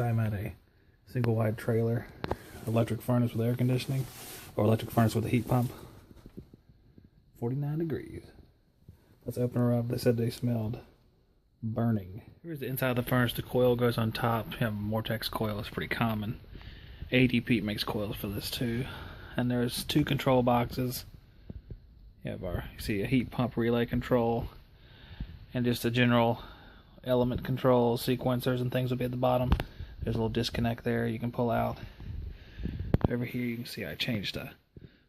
I'm at a single wide trailer, electric furnace with air conditioning, or electric furnace with a heat pump. 49 degrees. Let's open her up. They said they smelled burning. Here's the inside of the furnace. The coil goes on top. You have a Mortex coil. It's pretty common. ADP makes coils for this too. And there's two control boxes. You have you see a heat pump relay control and just a general element control, sequencers and things will be at the bottom. There's a little disconnect there you can pull out. Over here you can see I changed a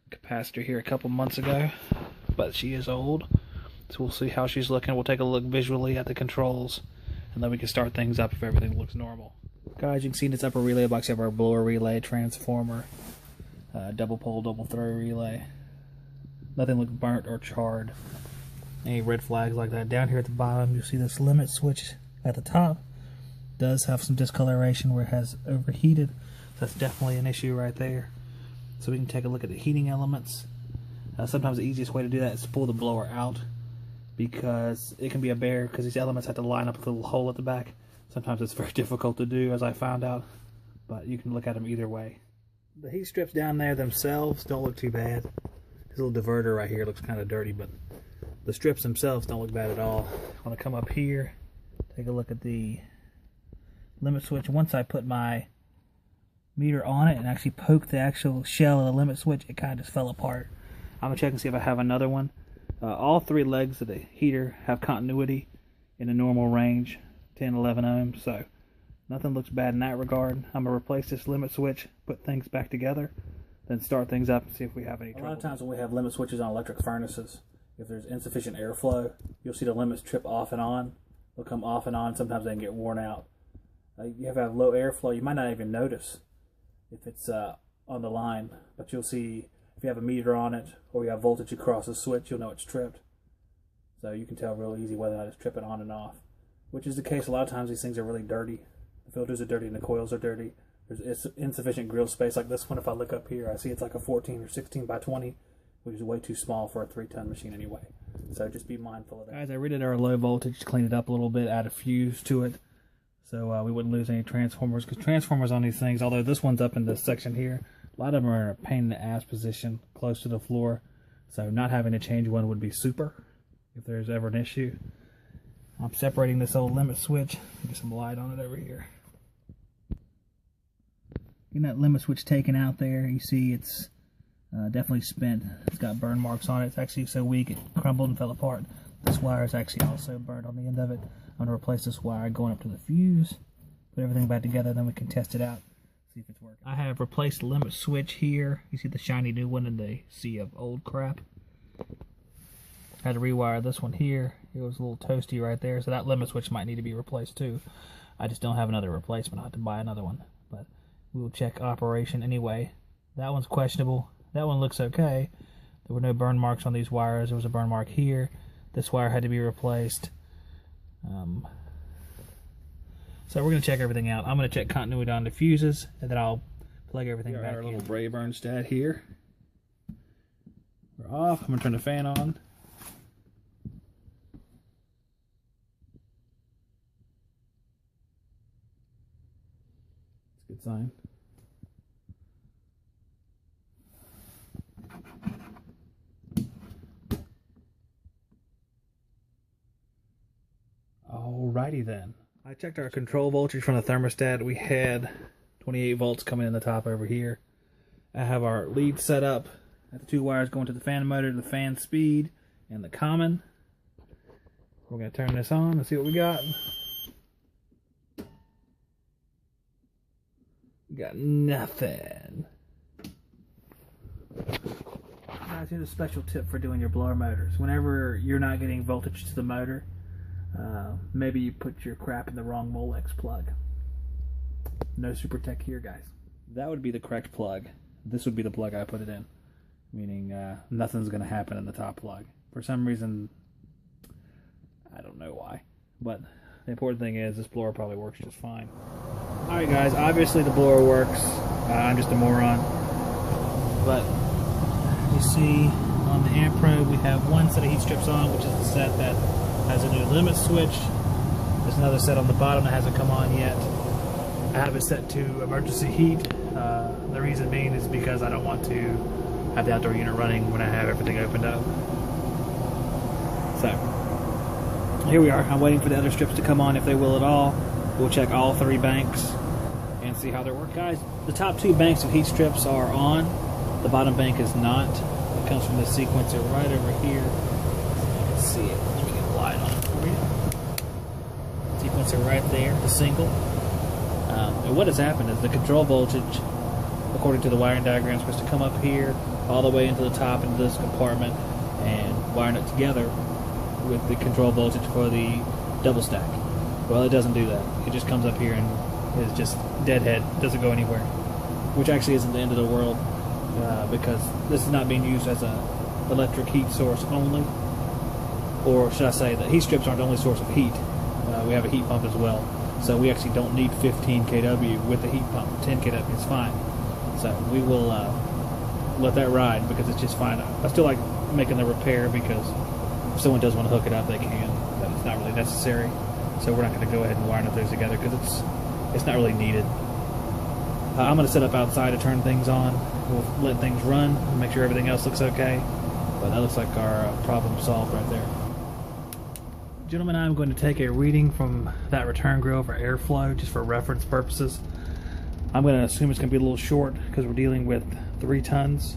capacitor here a couple months ago, but she is old. So we'll see how she's looking. We'll take a look visually at the controls and then we can start things up if everything looks normal. Guys, you can see in this upper relay box you have our blower relay, transformer, double pole, double throw relay. Nothing looked burnt or charred. Any red flags like that. Down here at the bottom you'll see this limit switch at the top. It does have some discoloration where it has overheated. So that's definitely an issue right there. So we can take a look at the heating elements. Sometimes the easiest way to do that is to pull the blower out, because it can be a bear because these elements have to line up with a little hole at the back. Sometimes it's very difficult to do, as I found out, but you can look at them either way. The heat strips down there themselves don't look too bad. This little diverter right here looks kind of dirty, but the strips themselves don't look bad at all. I want to come up here, take a look at the limit switch. Once I put my meter on it and actually poke the actual shell of the limit switch, it kind of just fell apart. I'm going to check and see if I have another one. All three legs of the heater have continuity in a normal range, 10, 11 ohms, so nothing looks bad in that regard. I'm going to replace this limit switch, put things back together, then start things up and see if we have any trouble. A lot of times when we have limit switches on electric furnaces, if there's insufficient airflow, you'll see the limits trip off and on. They'll come off and on. Sometimes they can get worn out. You have to have low airflow. You might not even notice if it's on the line, but you'll see if you have a meter on it or you have voltage across the switch, you'll know it's tripped. So you can tell real easy whether or not it's tripping on and off, which is the case. A lot of times these things are really dirty. The filters are dirty and the coils are dirty. There's insufficient grill space. Like this one, if I look up here, I see it's like a 14 or 16 by 20, which is way too small for a 3-ton machine anyway. So just be mindful of that. Guys, I redid our low voltage to clean it up a little bit, add a fuse to it, so we wouldn't lose any transformers, because transformers on these things, although this one's up in this section here, a lot of them are in a pain in the ass position close to the floor, so not having to change one would be super if there's ever an issue. I'm separating this old limit switch. Get some light on it over here. Getting that limit switch taken out there, you see it's definitely spent. It's got burn marks on it. It's actually so weak it crumbled and fell apart. This wire is actually also burnt on the end of it. I'm going to replace this wire going up to the fuse, put everything back together, then we can test it out, see if it's working. I have replaced the limit switch here. You see the shiny new one in the sea of old crap. Had to rewire this one here. It was a little toasty right there, so that limit switch might need to be replaced too. I just don't have another replacement. I'll have to buy another one, but we will check operation anyway. That one's questionable. That one looks okay. There were no burn marks on these wires. There was a burn mark here. This wire had to be replaced. So we're going to check everything out. I'm going to check continuity on the fuses, and then I'll plug everything back in. Our little Brave thermostat here. We're off. I'm going to turn the fan on. That's a good sign. Alrighty then. I checked our control voltage from the thermostat. We had 28 volts coming in the top over here. I have our lead set up. I have the two wires going to the fan motor, the fan speed, and the common. We're going to turn this on and see what we got. We got nothing. Guys, here's a special tip for doing your blower motors. Whenever you're not getting voltage to the motor, maybe you put your crap in the wrong Molex plug. No super tech here, guys. That would be the correct plug. This would be the plug I put it in, meaning nothing's going to happen in the top plug. For some reason, I don't know why, but the important thing is this blower probably works just fine. Alright guys, obviously the blower works. I'm just a moron, but you see on the amp probe we have one set of heat strips on, which is the set that has a new limit switch. There's another set on the bottom that hasn't come on yet. I have it set to emergency heat. The reason being is because I don't want to have the outdoor unit running when I have everything opened up. So here we are. I'm waiting for the other strips to come on if they will at all. We'll check all 3 banks and see how they work. Guys, the top 2 banks of heat strips are on. The bottom bank is not. It comes from the sequencer right over here. You can see it. Let me get a light on it for you. Sequencer right there, the single. And what has happened is the control voltage, according to the wiring diagram, is supposed to come up here, all the way into the top into this compartment, and wiring it together with the control voltage for the double stack. Well, it doesn't do that. It just comes up here and is just deadhead, doesn't go anywhere. Which actually isn't the end of the world, because this is not being used as an electric heat source only. Or should I say that heat strips aren't the only source of heat. We have a heat pump as well. So we actually don't need 15 kW with the heat pump. 10 kW is fine. So we will let that ride because it's just fine. I still like making the repair because if someone does want to hook it up, they can. But it's not really necessary. So we're not going to go ahead and wire those together because it's not really needed. I'm going to set up outside to turn things on. We'll let things run and make sure everything else looks okay. But that looks like our problem solved right there. Gentlemen, I'm going to take a reading from that return grill for airflow, just for reference purposes. I'm going to assume it's going to be a little short because we're dealing with 3 tons.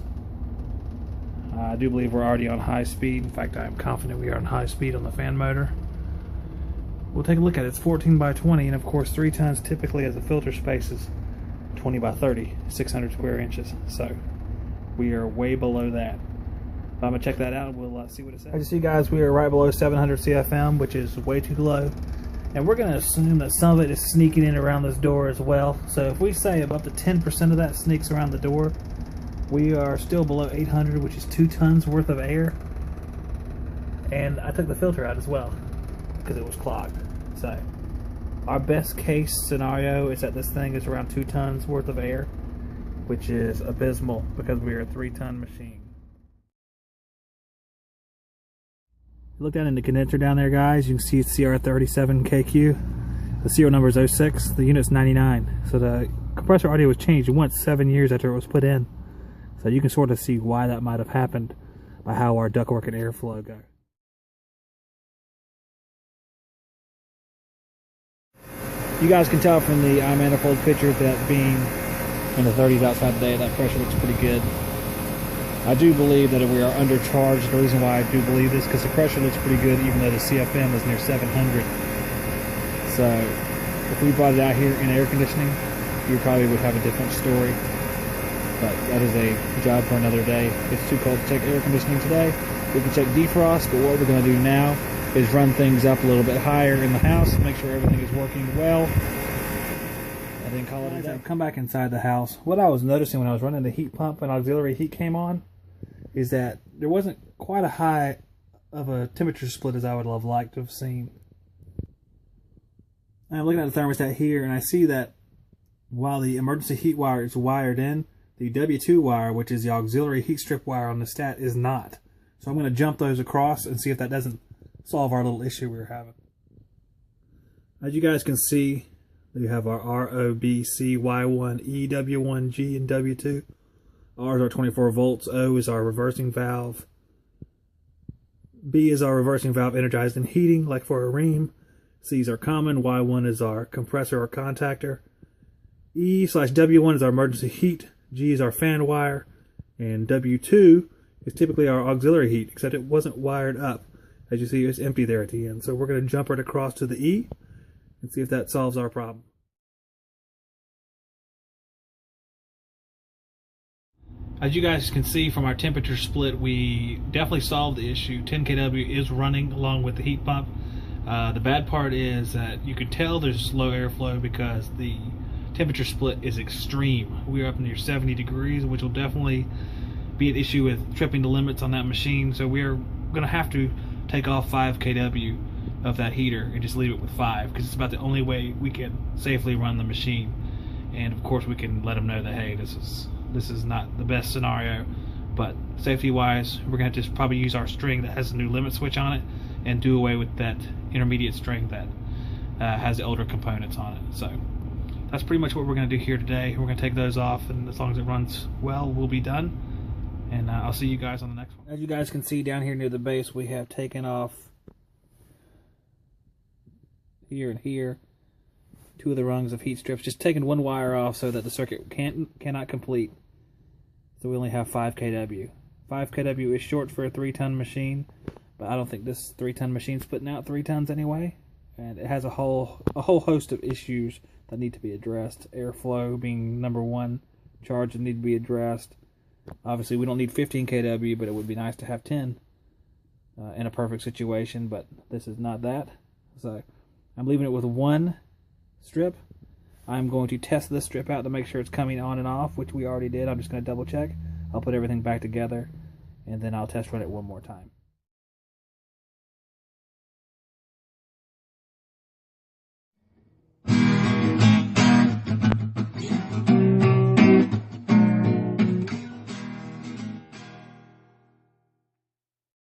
I do believe we're already on high speed. In fact, I am confident we are on high speed on the fan motor. We'll take a look at it. It's 14 by 20, and of course 3 tons typically as a filter space is 20 by 30, 600 square inches. So we are way below that. I'm going to check that out and we'll see what it says. As you see, guys, we are right below 700 CFM, which is way too low. And we're going to assume that some of it is sneaking in around this door as well. So if we say up to 10% of that sneaks around the door, we are still below 800, which is 2 tons worth of air. And I took the filter out as well because it was clogged. So our best case scenario is that this thing is around 2 tons worth of air, which is abysmal because we are a 3-ton machine. Look down in the condenser down there, guys. You can see it's CR37KQ. The serial number is 06. The unit's 99. So the compressor already was changed once 7 years after it was put in. So you can sort of see why that might have happened by how our ductwork and airflow go. You guys can tell from the eye manifold picture that being in the 30s outside today, that pressure looks pretty good. I do believe that we are undercharged. The reason why I do believe this because the pressure looks pretty good even though the CFM is near 700. So if we brought it out here in air conditioning, you probably would have a different story. But that is a job for another day. It's too cold to check air conditioning today. We can check defrost, but what we're going to do now is run things up a little bit higher in the house, make sure everything is working well, and then call it a day. Come back inside the house. What I was noticing when I was running the heat pump and auxiliary heat came on is that there wasn't quite a high of a temperature split as I would have liked to have seen. And I'm looking at the thermostat here and I see that while the emergency heat wire is wired in, the W2 wire, which is the auxiliary heat strip wire on the stat, is not. So I'm going to jump those across and see if that doesn't solve our little issue we were having. As you guys can see, we have our ROBC, Y1, E, W1, G, and W2. R is our 24 volts, O is our reversing valve, B is our reversing valve energized in heating, like for a ream, C is our common, Y1 is our compressor or contactor, E/W1 is our emergency heat, G is our fan wire, and W2 is typically our auxiliary heat, except it wasn't wired up. As you see, it's empty there at the end. So we're going to jump right across to the E and see if that solves our problem. As you guys can see from our temperature split, we definitely solved the issue. 10 kW is running along with the heat pump. The bad part is that you can tell there's low airflow because the temperature split is extreme. We're up near 70 degrees, which will definitely be an issue with tripping the limits on that machine. So we're going to have to take off 5 kW of that heater and just leave it with 5 because it's about the only way we can safely run the machine. And of course we can let them know that, hey, this is not the best scenario, but safety wise we're going to just probably use our string that has a new limit switch on it and do away with that intermediate string that has the older components on it. So that's pretty much what we're going to do here today. We're going to take those off, and as long as it runs well, we'll be done. And I'll see you guys on the next one. As you guys can see down here near the base, we have taken off here and here 2 of the rungs of heat strips, just taking 1 wire off so that the circuit cannot complete. So we only have 5 kW. 5 kW is short for a 3-ton machine, but I don't think this 3-ton machine's putting out 3 tons anyway. And it has a whole host of issues that need to be addressed. Airflow being number 1, charge that need to be addressed. Obviously, we don't need 15 kW, but it would be nice to have 10 in a perfect situation, but this is not that. So I'm leaving it with 1 strip. I'm going to test this strip out to make sure it's coming on and off, which we already did. I'm just going to double check. I'll put everything back together, and then I'll test run it one more time.